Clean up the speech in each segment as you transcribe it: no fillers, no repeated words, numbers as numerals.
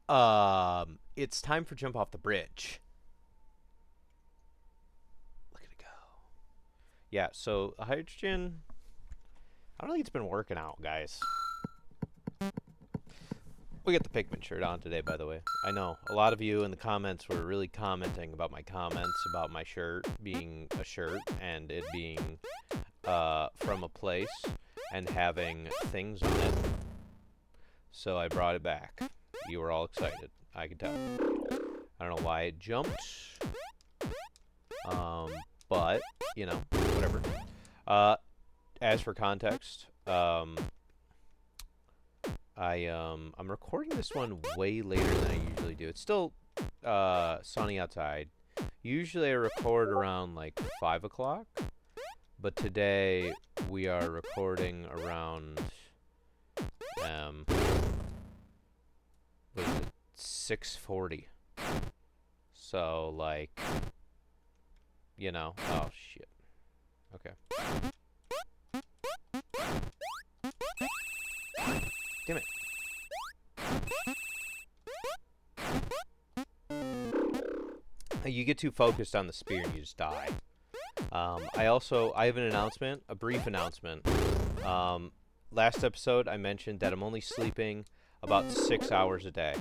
It's time for jump off the bridge. Look at it go. Yeah, so hydrogen, I don't think it's been working out, guys. We got the pigment shirt on today, by the way. I know a lot of you in the comments were really commenting about my comments about my shirt being a shirt and it being from a place and having things on it. So I brought it back. You were all excited. I could tell. I don't know why it jumped. But, you know, whatever. As for context, I'm recording this one way later than I usually do. It's still sunny outside. Usually I record around like 5 o'clock, but today we are recording around what is it, 6:40. So like, you know, oh shit. Okay. Damn it. You get too focused on the spear and you just die. I have an announcement, a brief announcement. Last episode I mentioned that I'm only sleeping about 6 hours a day.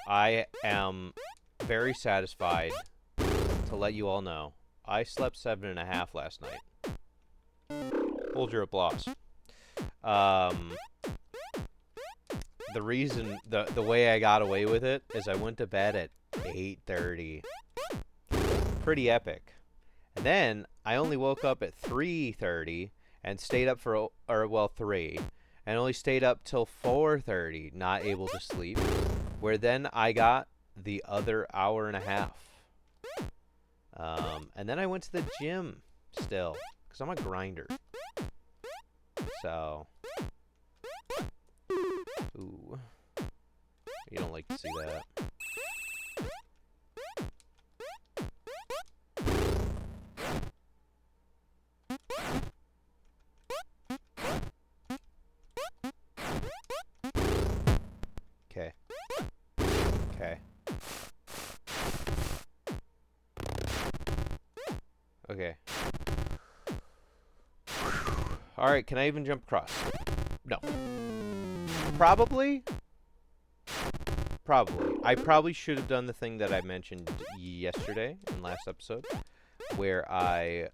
I am very satisfied to let you all know I slept 7.5 last night. Hold your applause. The reason, the way I got away with it is I went to bed at 8:30. Pretty epic. And then I only woke up at 3:30 and stayed up for 3 and only stayed up till 4:30, not able to sleep. Where then I got the other hour and a half. And then I went to the gym still because I'm a grinder. So, ooh, you don't like to see that. Okay. Okay. Okay. Alright, can I even jump across? No. Probably. I probably should have done the thing that I mentioned yesterday in last episode, where I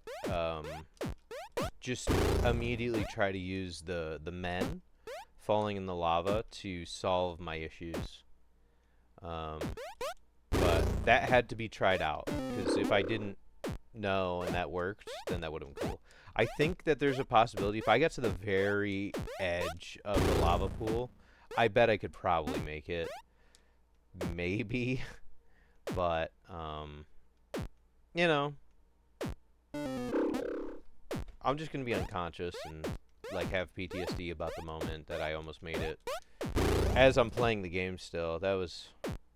just immediately try to use the men falling in the lava to solve my issues. But that had to be tried out, because if I didn't know and that worked, then that would have been cool. I think that there's a possibility if I got to the very edge of the lava pool, I bet I could probably make it. Maybe. But, you know, I'm just going to be unconscious and, like, have PTSD about the moment that I almost made it. As I'm playing the game still, that was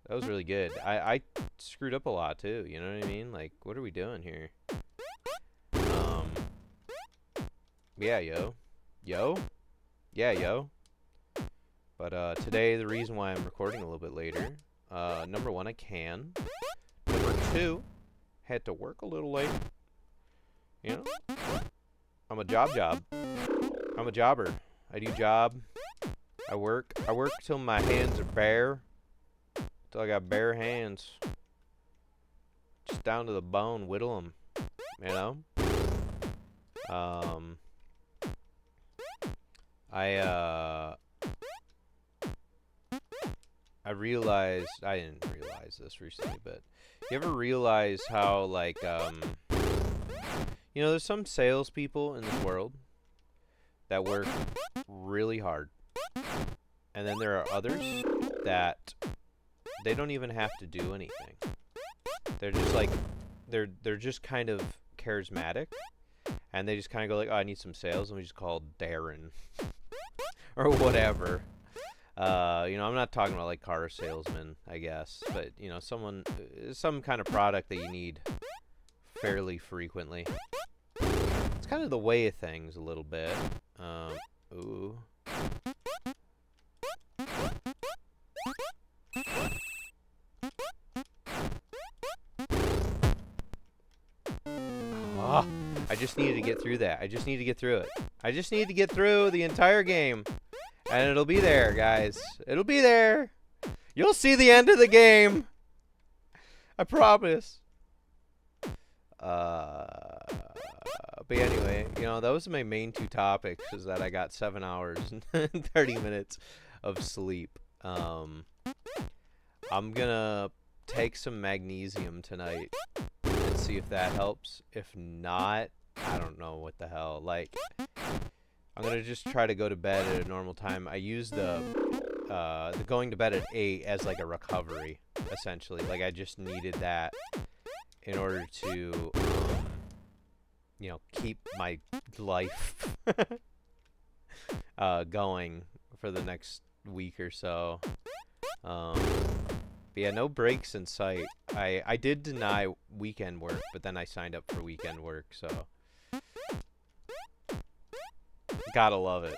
really good. I screwed up a lot, too, you know what I mean? Like, what are we doing here? Yeah, yo. Yo? Yeah, yo. But, today, the reason why I'm recording a little bit later, number one, I can. Number two, had to work a little late. You know? I'm a job. I'm a jobber. I do job. I work till my hands are bare. Till I got bare hands. Just down to the bone, whittle them. You know? I realized, I didn't realize this recently, but you ever realize how, like, you know, there's some salespeople in this world that work really hard. And then there are others that they don't even have to do anything. They're just like, they're just kind of charismatic. And they just kind of go like, oh, I need some sales. Let me just call Darren. Or whatever. You know, I'm not talking about like car salesman, I guess. But, you know, some kind of product that you need fairly frequently. It's kind of the way of things a little bit. Ooh. Oh, I just needed to get through that. I just need to get through it. I just need to get through the entire game. And it'll be there, guys. It'll be there. You'll see the end of the game. I promise. But anyway, you know, those are my main two topics, is that I got 7 hours and 30 minutes of sleep. I'm gonna take some magnesium tonight and see if that helps. If not, I don't know what the hell. Like, I'm gonna just try to go to bed at a normal time. I use the going to bed at 8 as like a recovery, essentially. Like, I just needed that in order to, you know, keep my life going for the next week or so. But yeah, no breaks in sight. I did deny weekend work, but then I signed up for weekend work, so gotta love it.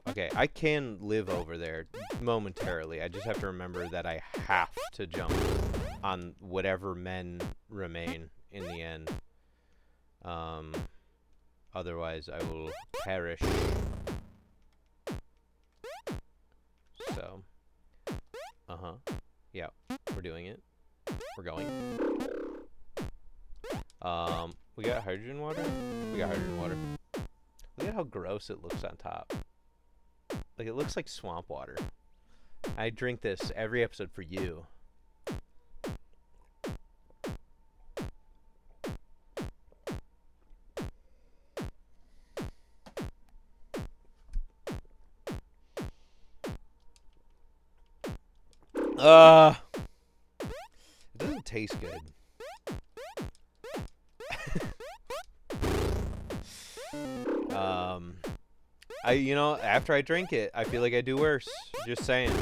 Okay, I can live over there momentarily. I just have to remember that I have to jump on whatever men remain in the end. Otherwise I will perish. So, yeah, we're doing it. We're going. We got hydrogen water? We got hydrogen water. Look at how gross it looks on top. Like, it looks like swamp water. I drink this every episode for you. It doesn't taste good. You know, after I drink it, I feel like I do worse. Just saying.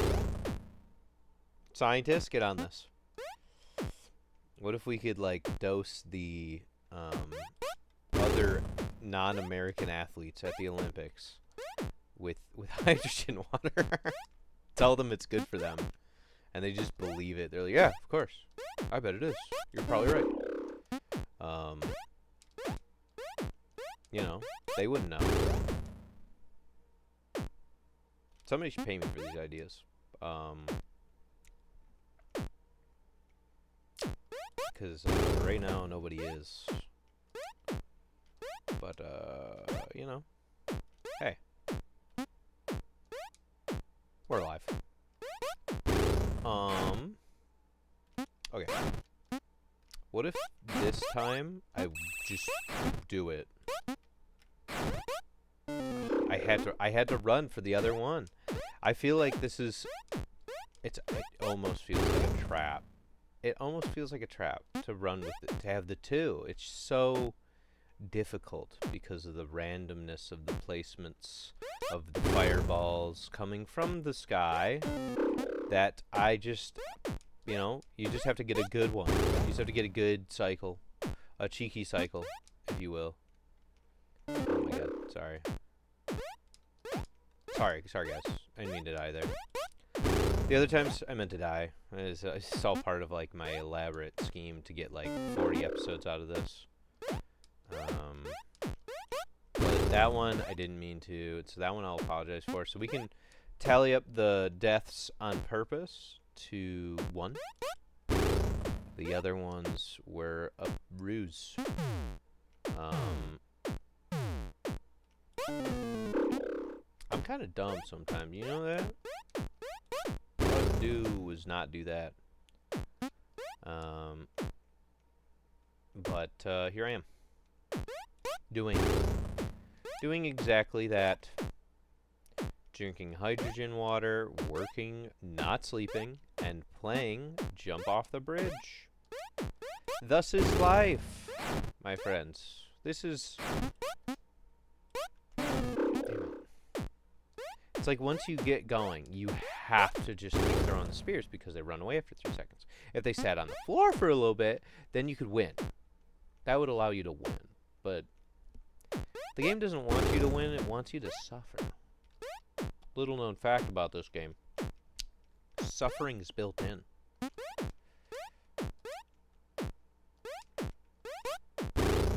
Scientists, get on this. What if we could, like, dose the other non-American athletes at the Olympics with hydrogen water? Tell them it's good for them, and they just believe it. They're like, yeah, of course. I bet it is. You're probably right. You know, they wouldn't know. Somebody should pay me for these ideas. Because right now nobody is. But, you know, hey, we're alive. Okay. What if this time I just do it? I had to run for the other one. I feel like this is, it almost feels like a trap. It almost feels like a trap to run with it, to have the two. It's so difficult because of the randomness of the placements of the fireballs coming from the sky, that I just, you know, you just have to get a good one. You just have to get a good cycle, a cheeky cycle, if you will. Oh my god, sorry. Sorry guys, I didn't mean to die there. The other times I meant to die. It's all part of, like, my elaborate scheme to get, like, 40 episodes out of this. But that one I didn't mean to, so that one I'll apologize for. So we can tally up the deaths on purpose to 1. The other ones were a ruse. I'm kind of dumb sometimes, you know that? What I would do was not do that. But here I am. Doing exactly that. Drinking hydrogen water, working, not sleeping, and playing Jump Off the Bridge. Thus is life, my friends. This is... It's like, once you get going, you have to just keep throwing the spears because they run away after 3 seconds. If they sat on the floor for a little bit, then you could win. That would allow you to win. But the game doesn't want you to win, it wants you to suffer. Little known fact about this game. Suffering is built in.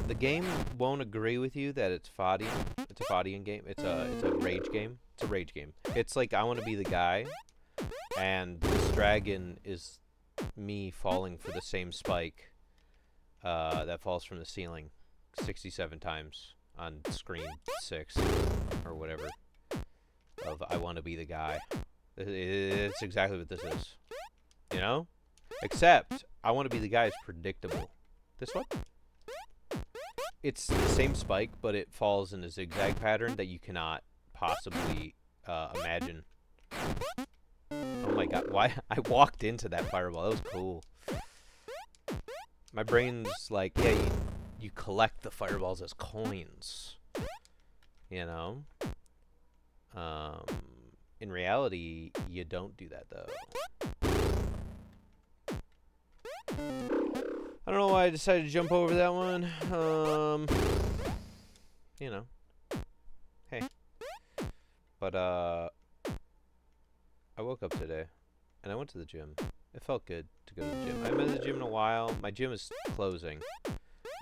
The game won't agree with you that it's Fadian. It's a Fadian game. It's a rage game. It's a rage game. It's like I want to be the guy, and this dragon is me falling for the same spike that falls from the ceiling 67 times on screen 6 or whatever of I want to be the guy. It's exactly what this is. You know? Except I want to be the guy is predictable. This one? It's the same spike, but it falls in a zigzag pattern that you cannot possibly imagine. Oh my god, why? I walked into that fireball. That was cool. My brain's like, yeah, you collect the fireballs as coins. You know? In reality, you don't do that, though. I don't know why I decided to jump over that one. You know. Hey. But, I woke up today, and I went to the gym. It felt good to go to the gym. I haven't been to the gym in a while. My gym is closing.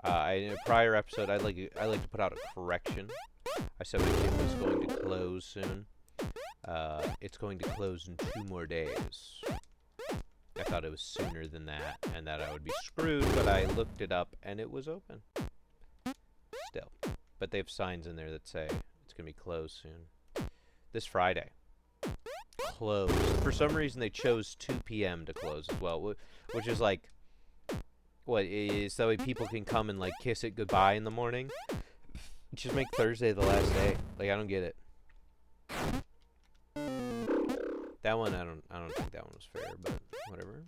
In a prior episode, I like to put out a correction. I said my gym was going to close soon. It's going to close in 2 more days. I thought it was sooner than that, and that I would be screwed, but I looked it up, and it was open. Still. But they have signs in there that say it's going to be closed soon. This Friday. Closed. For some reason, they chose 2 p.m. to close as well, which is like, what, is that way people can come and, like, kiss it goodbye in the morning? Just make Thursday the last day. Like, I don't get it. That one, I don't think that one was fair, but whatever.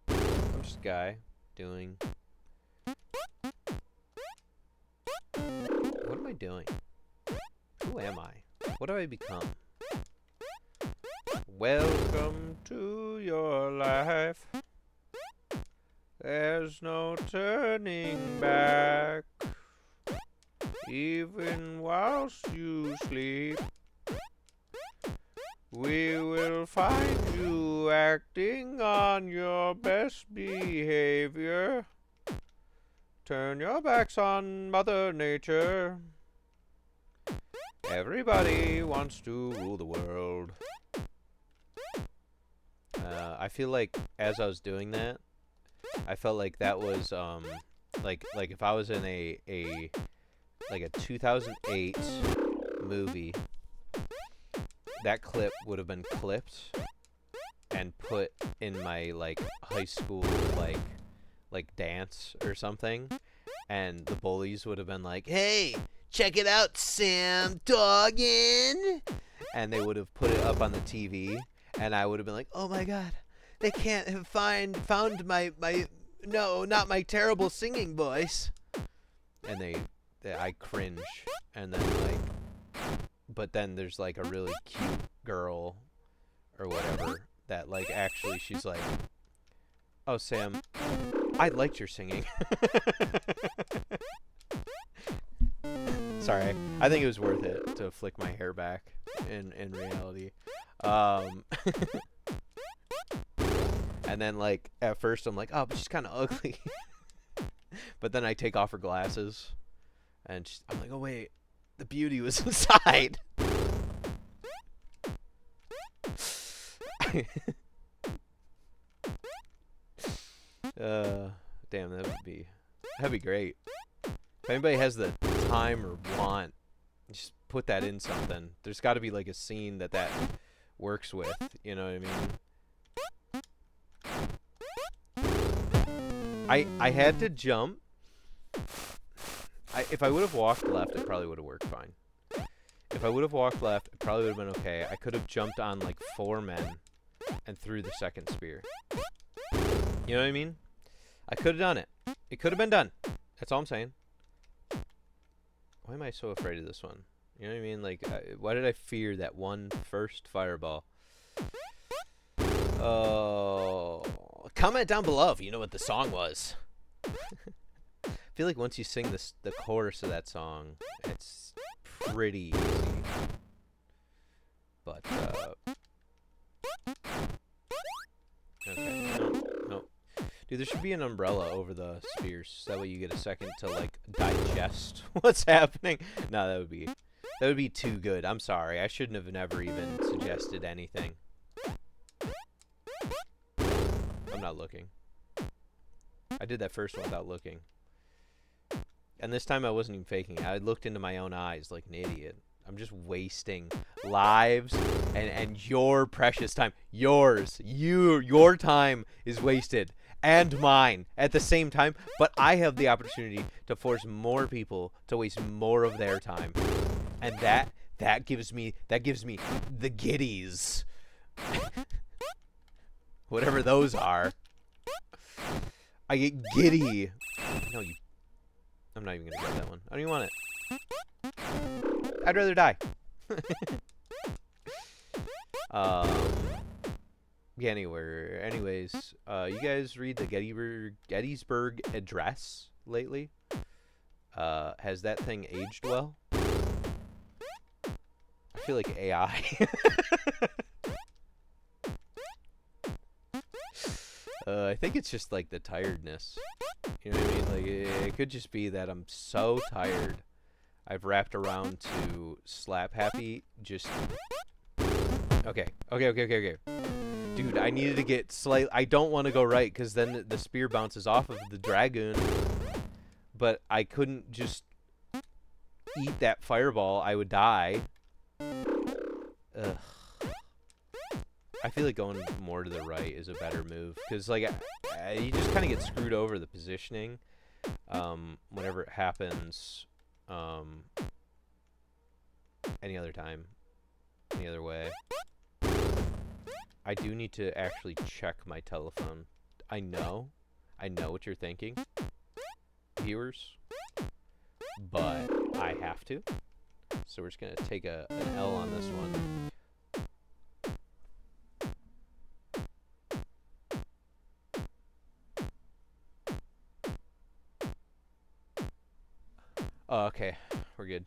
I'm just a guy doing... What am I doing? Who am I? What have I become? Welcome to your life. There's no turning back. Even whilst you sleep, we will find you acting on your best behavior. Turn your backs on Mother Nature. Everybody wants to rule the world. I feel like as I was doing that, I felt like that was like if I was in a 2008 movie, that clip would have been clipped and put in my like high school like dance or something, and the bullies would have been like, "Hey, check it out, Sam Doggin," and they would have put it up on the TV, and I would have been like, "Oh my god, they can't have found my no, not my terrible singing voice," and I cringe, and then like, but then there's like a really cute girl or whatever that like actually she's like, "Oh Sam, I liked your singing." Sorry, I think it was worth it to flick my hair back in reality. And then like at first I'm like, "Oh, but she's kind of ugly." But then I take off her glasses, and I'm like, "Oh wait, the beauty was inside." Damn, that'd be great. If anybody has the time or want, just put that in something. There's got to be like a scene that works with. You know what I mean? I had to jump. If I would have walked left, it probably would have worked fine. If I would have walked left, it probably would have been okay. I could have jumped on like 4 men and threw the second spear. You know what I mean? I could have done it. It could have been done. That's all I'm saying. Why am I so afraid of this one? You know what I mean? Like, why did I fear that one first fireball? Oh, comment down below if you know what the song was. If feel like once you sing the chorus of that song, it's pretty easy. But, okay, no. Dude, there should be an umbrella over the spears, so that way you get a second to, like, digest what's happening. No, that would be too good. I'm sorry. I shouldn't have never even suggested anything. I'm not looking. I did that first one without looking. And this time I wasn't even faking it. I looked into my own eyes like an idiot. I'm just wasting lives and your precious time. Yours. Your time is wasted. And mine at the same time. But I have the opportunity to force more people to waste more of their time. And that gives me the giddies. Whatever those are. I get giddy. No, I'm not even gonna get that one. I don't even want it. I'd rather die. Yeah, anyways, you guys read the Gettysburg Address lately? Has that thing aged well? I feel like AI. I think it's just like the tiredness. You know what I mean? Like it could just be that I'm so tired. I've wrapped around to slap happy. Just okay. Dude, I needed to get I don't want to go right because then the spear bounces off of the dragoon. But I couldn't just eat that fireball. I would die. Ugh. I feel like going more to the right is a better move because, like, you just kind of get screwed over the positioning whenever it happens any other time, any other way. I do need to actually check my telephone. I know what you're thinking, viewers, but I have to. So we're just going to take an L on this one. Oh, okay, we're good.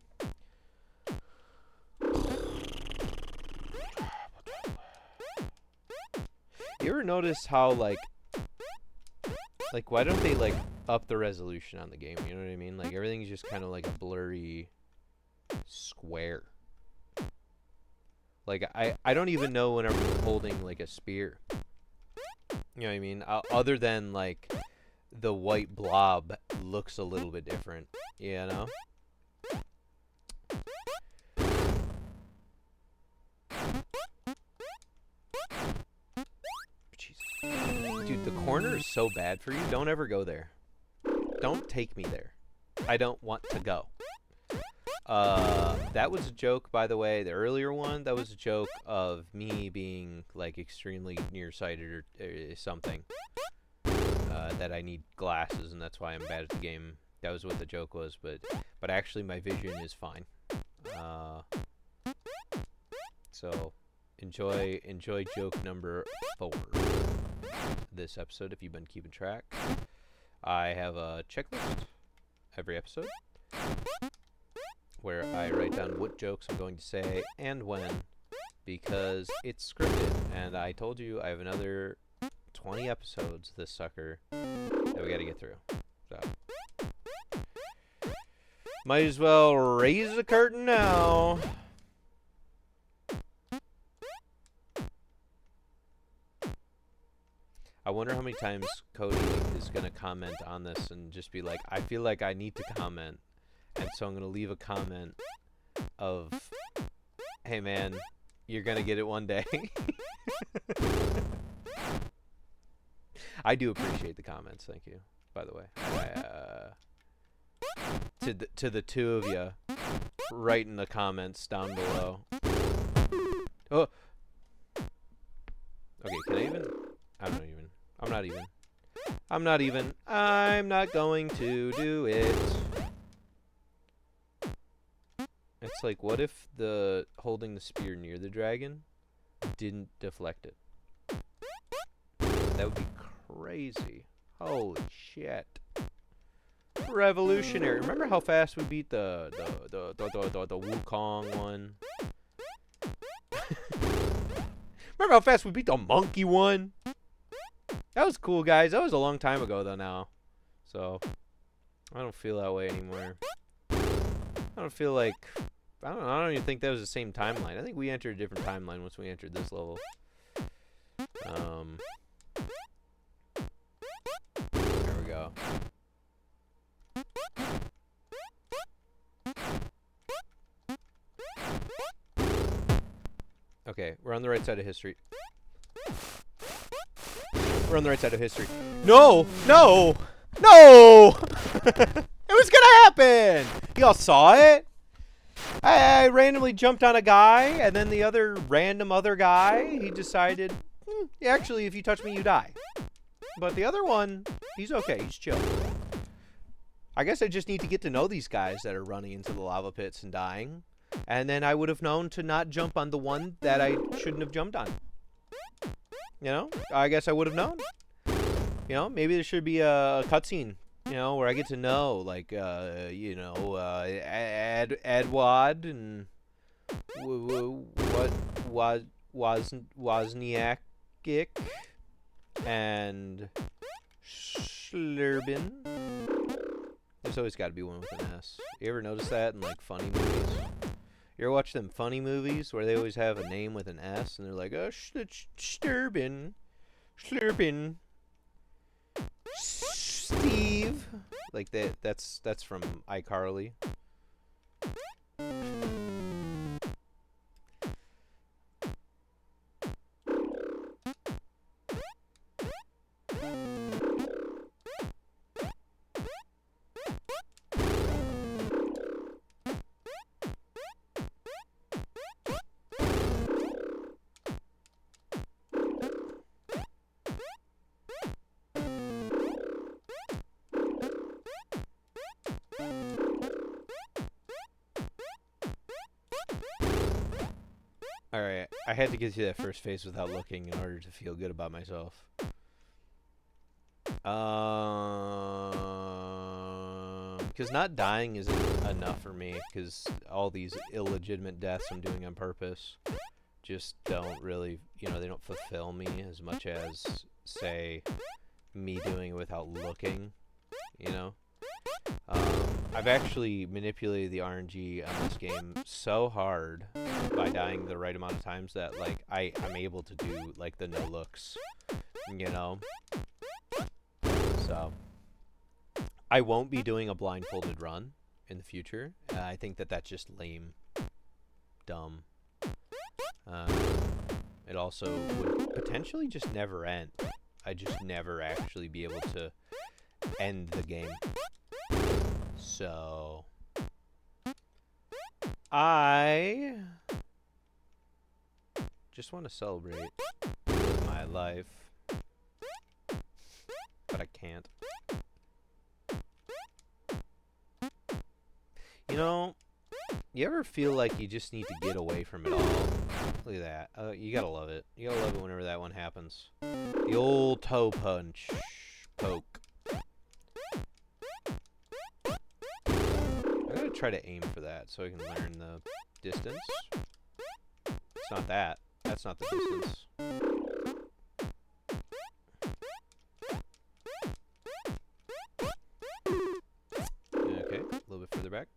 You ever notice how, like, why don't they, like, up the resolution on the game? You know what I mean? Like, everything's just kind of like a blurry square. Like, I don't even know when I'm holding, like, a spear. You know what I mean? Other than, like, the white blob looks a little bit different, you know? Jesus. Dude, the corner is so bad for you. Don't ever go there. Don't take me there. I don't want to go. That was a joke, by the way. The earlier one, that was a joke of me being, like, extremely nearsighted or something. That I need glasses, and that's why I'm bad at the game. That was what the joke was, but actually my vision is fine. So enjoy joke number 4 this episode if you've been keeping track. I have a checklist every episode where I write down what jokes I'm going to say and when, because it's scripted, and I told you I have another 20 episodes this sucker that we gotta get through. So might as well raise the curtain now. I wonder how many times Cody is gonna comment on this and just be like, I feel like I need to comment, and so I'm gonna leave a comment of, hey man, you're gonna get it one day. I do appreciate the comments, thank you, by the way. To the two of you, write in the comments down below. Oh! Okay, can I even? I'm not going to do it. It's like, what if the holding the spear near the dragon didn't deflect it? That would be crazy. Holy shit. revolutionary. Remember how fast we beat the Wukong one? Remember how fast we beat the monkey one? That was cool, guys. That was a long time ago, though, now. So, I don't feel that way anymore. I don't feel like... I don't even think that was the same timeline. I think we entered a different timeline once we entered this level. There we go. Okay, we're on the right side of history. We're on the right side of history. No! No! No! It was gonna happen! Y'all saw it? I randomly jumped on a guy, and then the other random other guy, he decided, actually, if you touch me, you die. But the other one, he's okay. He's chill. I guess I just need to get to know these guys that are running into the lava pits and dying. And then I would have known to not jump on the one that I shouldn't have jumped on. You know? I guess I would have known. You know? Maybe there should be a cutscene, you know, where I get to know, like, you know, Adwad and what Wozniakic and Schlerbin. There's always got to be one with an S. You ever notice that in, like, funny movies? You ever watch them funny movies where they always have a name with an S and they're like, oh, Schlerbin, Steve. Like that's from iCarly. Alright, I had to get to that first phase without looking in order to feel good about myself. Because not dying isn't enough for me, because all these illegitimate deaths I'm doing on purpose just don't really, you know, they don't fulfill me as much as, say, me doing it without looking, you know? I've actually manipulated the RNG on this game so hard by dying the right amount of times that, like, I'm able to do, like, the no-looks, you know? So, I won't be doing a blindfolded run in the future. I think that that's just lame. Dumb. It also would potentially just never end. I'd just never actually be able to end the game. So, I just want to celebrate my life, but I can't. You know, you ever feel like you just need to get away from it all? Look at that. You gotta love it. You gotta love it whenever that one happens. The old toe punch. Poke. I'm gonna try to aim for that so I can learn the distance. It's not that. That's not the distance. Okay, a little bit further back.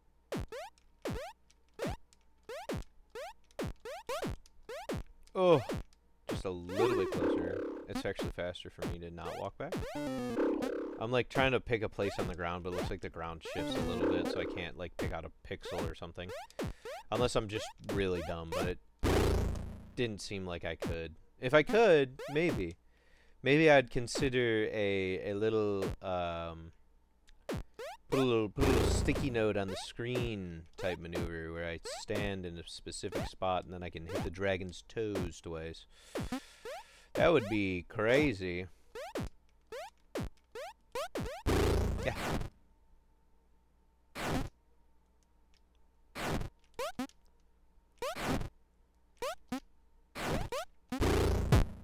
Oh, just a little bit closer. It's actually faster for me to not walk back. I'm like trying to pick a place on the ground, but it looks like the ground shifts a little bit, so I can't like pick out a pixel or something. Unless I'm just really dumb, but it didn't seem like I could. If I could, maybe. Maybe I'd consider a little put a little sticky note on the screen type maneuver where I stand in a specific spot and then I can hit the dragon's toes twice. That would be crazy. Yeah.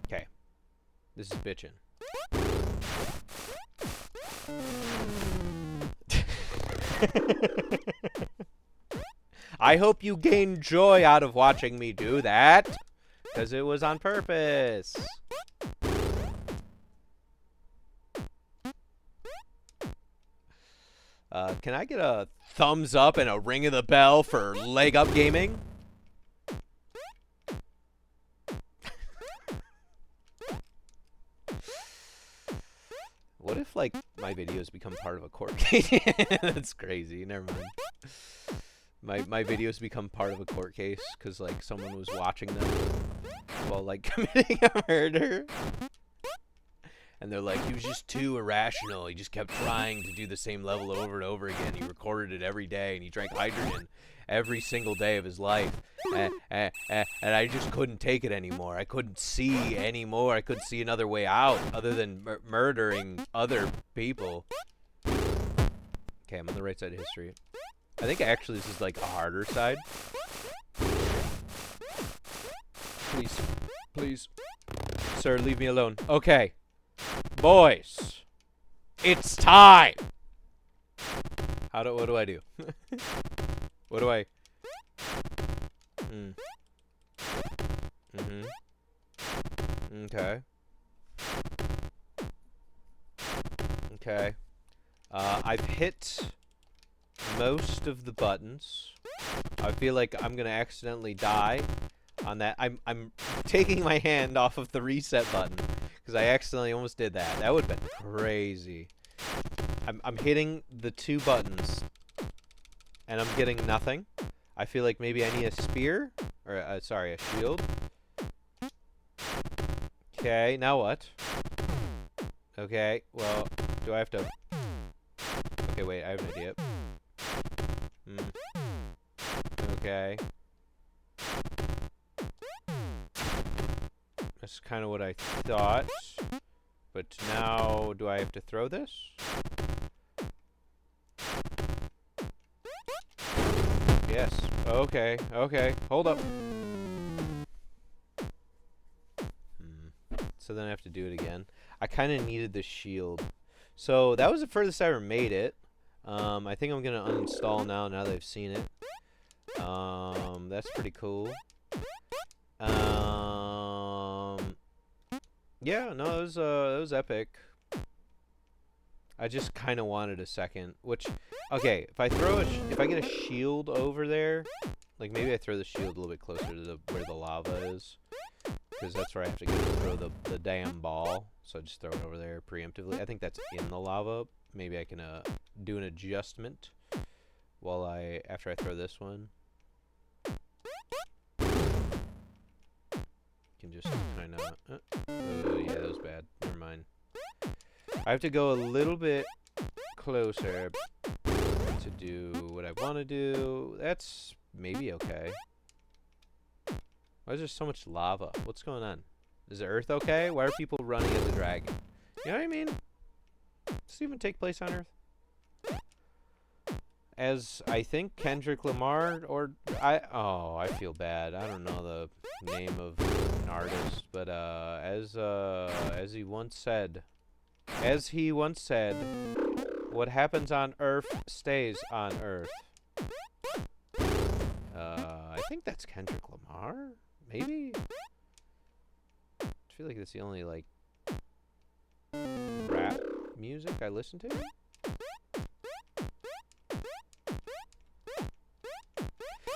Okay. This is bitchin'. I hope you gain joy out of watching me do that, because it was on purpose. Can I get a thumbs up and a ring of the bell for leg up gaming? What if, like, my videos become part of a court case? That's crazy. Never mind. My videos become part of a court case because, like, someone was watching them while, like, committing a murder. And they're like, he was just too irrational. He just kept trying to do the same level over and over again. He recorded it every day, and he drank hydrogen every single day of his life. And I just couldn't take it anymore. I couldn't see anymore. I couldn't see another way out other than murdering other people. Okay, I'm on the right side of history. I think actually this is like a harder side. Please. Please. Sir, leave me alone. Okay. Boys. It's time! What do I do? What do I... Okay. Okay. I've hit most of the buttons. I feel like I'm gonna accidentally die on that. I'm taking my hand off of the reset button because I accidentally almost did that. That would have been crazy. I'm hitting the two buttons and I'm getting nothing. I feel like maybe I need a spear or sorry, a shield. Okay, now what? Okay, well, do I have to... Okay, wait, I have an idea. Okay. That's kind of what I thought. But now, do I have to throw this? Yes. Okay, okay. Hold up. So then I have to do it again. I kind of needed the shield. So that was the furthest I ever made it. I think I'm going to uninstall now that I've seen it. That's pretty cool. Yeah, no, it was epic. I just kind of wanted a second, which, okay, if I get a shield over there, like maybe I throw the shield a little bit closer to where the lava is, because that's where I have to go to throw the damn ball. So I just throw it over there preemptively. I think that's in the lava. Maybe I can do an adjustment while after I throw this one. Can just kind of. Oh yeah, that was bad. Never mind. I have to go a little bit closer to do what I want to do. That's maybe okay. Why is there so much lava? What's going on? Is the Earth okay? Why are people running at the dragon? You know what I mean? Does this even take place on Earth? As I think Kendrick Lamar or I feel bad. I don't know the name of an artist, but as he once said, what happens on Earth stays on Earth. I think that's Kendrick Lamar. Maybe. I feel like that's the only like rap music I listen to.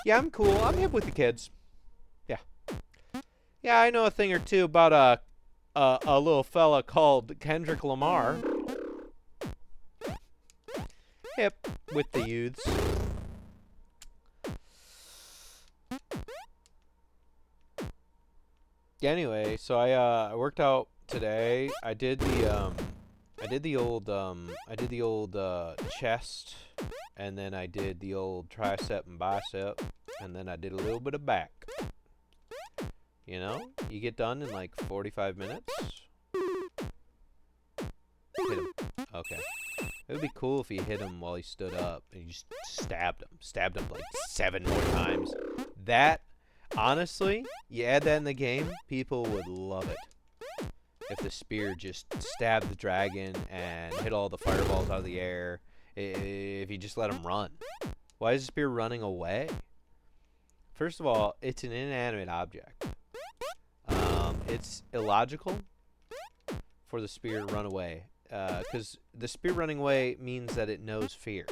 Yeah, I'm cool. I'm hip with the kids. Yeah. Yeah, I know a thing or two about a little fella called Kendrick Lamar. Hip with the youths. Yeah, anyway, so I worked out today. I did the old chest, and then I did the old tricep and bicep, and then I did a little bit of back. You know, you get done in like 45 minutes. Hit him. Okay. It would be cool if you hit him while he stood up and you just stabbed him like 7 more times. That, honestly, you add that in the game, people would love it. If the spear just stabbed the dragon and hit all the fireballs out of the air if you just let him run. Why is the spear running away? First of all, it's an inanimate object. It's illogical for the spear to run away. Because the spear running away means that it knows fear.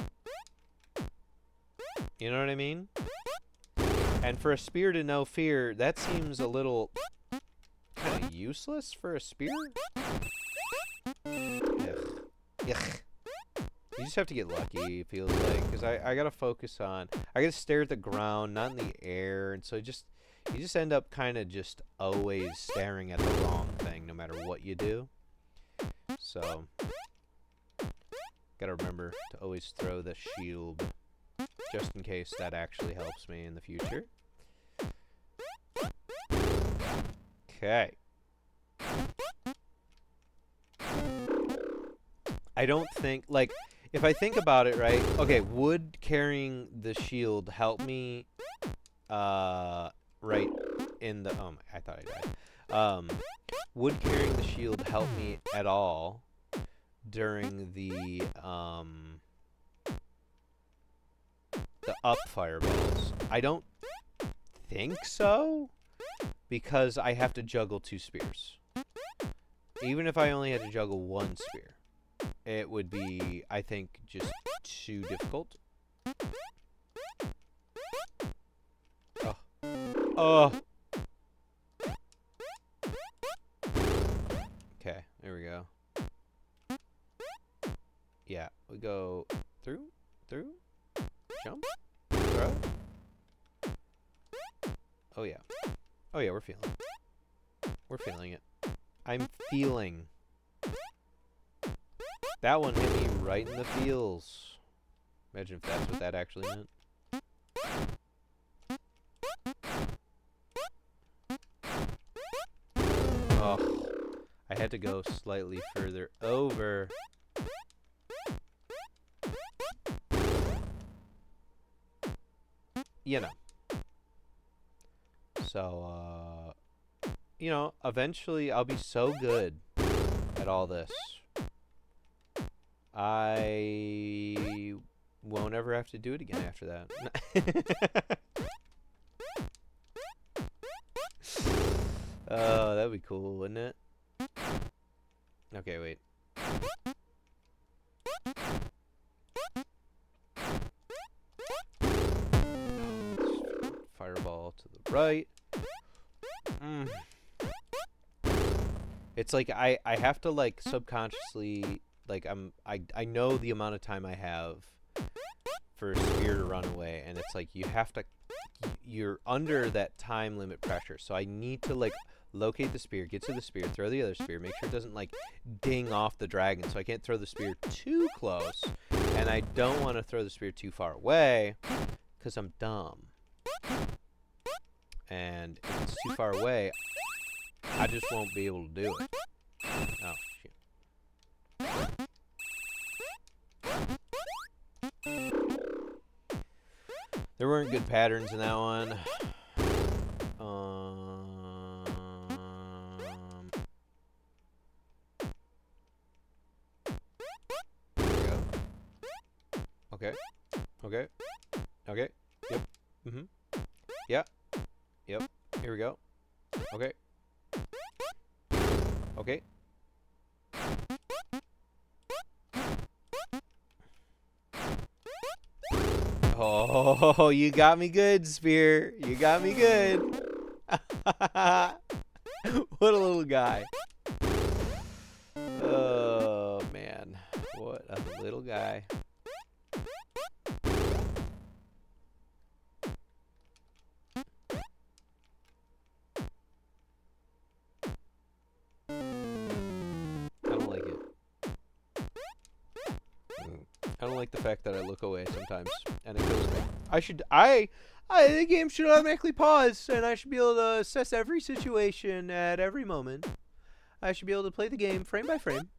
You know what I mean? And for a spear to know fear, that seems a little kind of useless for a spear. Ugh. Ugh. You just have to get lucky, it feels like. Because I gotta focus on... I gotta stare at the ground, not in the air. And so you just end up kind of just always staring at the wrong thing, no matter what you do. So, gotta remember to always throw the shield, just in case that actually helps me in the future. Okay. I don't think, like, if I think about it, right? Okay, would carrying the shield help me, right in the, I thought I died. Would carrying the shield help me at all during the up fireballs? I don't think so, because I have to juggle 2 spears. Even if I only had to juggle 1 spear, it would be, I think, just too difficult. Oh. Oh. Okay, there we go. Yeah, we go through, jump, throw. Oh yeah. Oh yeah, we're feeling it. We're feeling it. I'm feeling. That one hit me right in the feels. Imagine if that's what that actually meant. Oh, I had to go slightly further over. You know. So, you know, eventually I'll be so good at all this. I won't ever have to do it again after that. Oh, that'd be cool, wouldn't it? Okay, wait. Fireball to the right. It's like I have to, like, subconsciously, like, I know the amount of time I have for a spear to run away, and it's like you have to, you're under that time limit pressure. So I need to, like, locate the spear, get to the spear, throw the other spear, make sure it doesn't, like, ding off the dragon. So I can't throw the spear too close, and I don't want to throw the spear too far away because I'm dumb. And if it's too far away, I just won't be able to do it. Oh, shit. There weren't good patterns in that one. There we go. Okay. Okay. Okay. Yep. Yeah. Yep. Here we go. Okay. Okay. Oh, you got me good, Spear. You got me good. What a little guy. Oh, man. What a little guy. I don't like the fact that I look away sometimes, and it kills me. The game should automatically pause, and I should be able to assess every situation at every moment. I should be able to play the game frame by frame,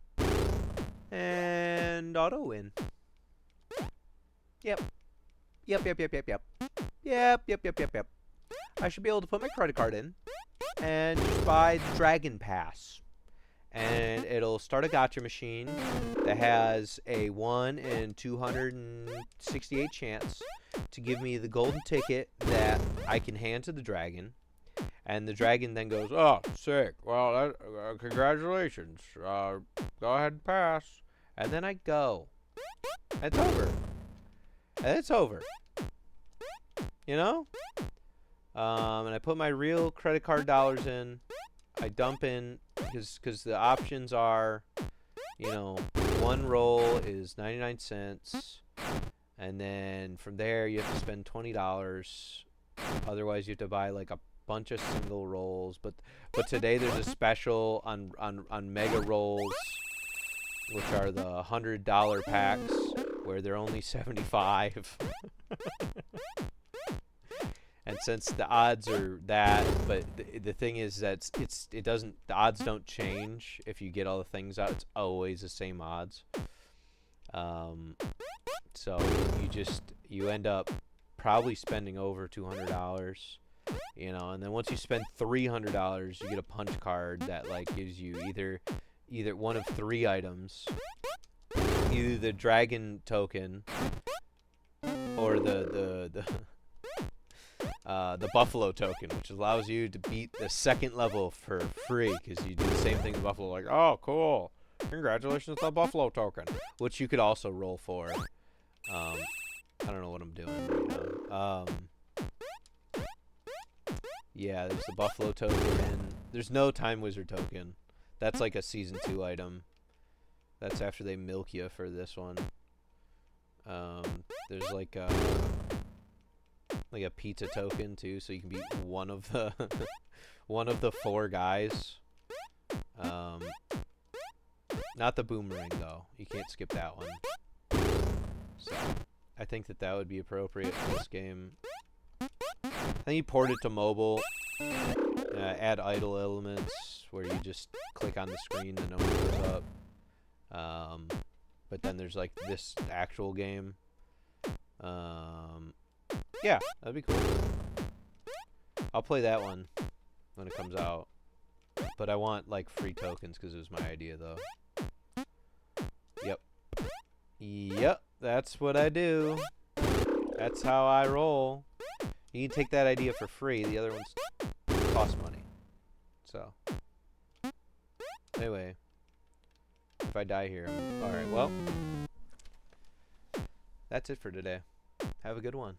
and auto-win. Yep. Yep. I should be able to put my credit card in, and just buy the Dragon Pass, and it'll start a gotcha machine that has a 1 in 268 chance to give me the golden ticket that I can hand to the dragon. And the dragon then goes, "Oh, sick. Well, congratulations. Go ahead and pass." And then I go. It's over. And it's over. You know? And I put my real credit card dollars in. I dump in, because the options are, you know, one roll is 99 cents. And then from there, you have to spend $20. Otherwise, you have to buy like a bunch of single rolls. But today there's a special on mega rolls, which are the $100 packs, where they're only 75. And since the odds are that, but the thing is that the odds don't change if you get all the things out. It's always the same odds. So you end up probably spending over $200, you know. And then once you spend $300, you get a punch card that like gives you either one of 3 items, either the dragon token or the buffalo token, which allows you to beat the 2nd level for free, because you do the same thing with buffalo, like, oh, cool, congratulations on the buffalo token, which you could also roll for. I don't know what I'm doing right now. Yeah, there's the buffalo token, and there's no time wizard token. That's like a season 2 item. That's after they milk you for this one. There's like a pizza token too, so you can beat one of the one of the 4 guys. Not the boomerang though. You can't skip that one. So I think that would be appropriate for this game. I think you port it to mobile. Add idle elements where you just click on the screen and the number goes up. But then there's like this actual game. Yeah, that'd be cool. I'll play that one when it comes out. But I want like free tokens because it was my idea though. Yep, that's what I do. That's how I roll. You can take that idea for free. The other ones cost money. So, anyway, if I die here, alright, well, that's it for today. Have a good one.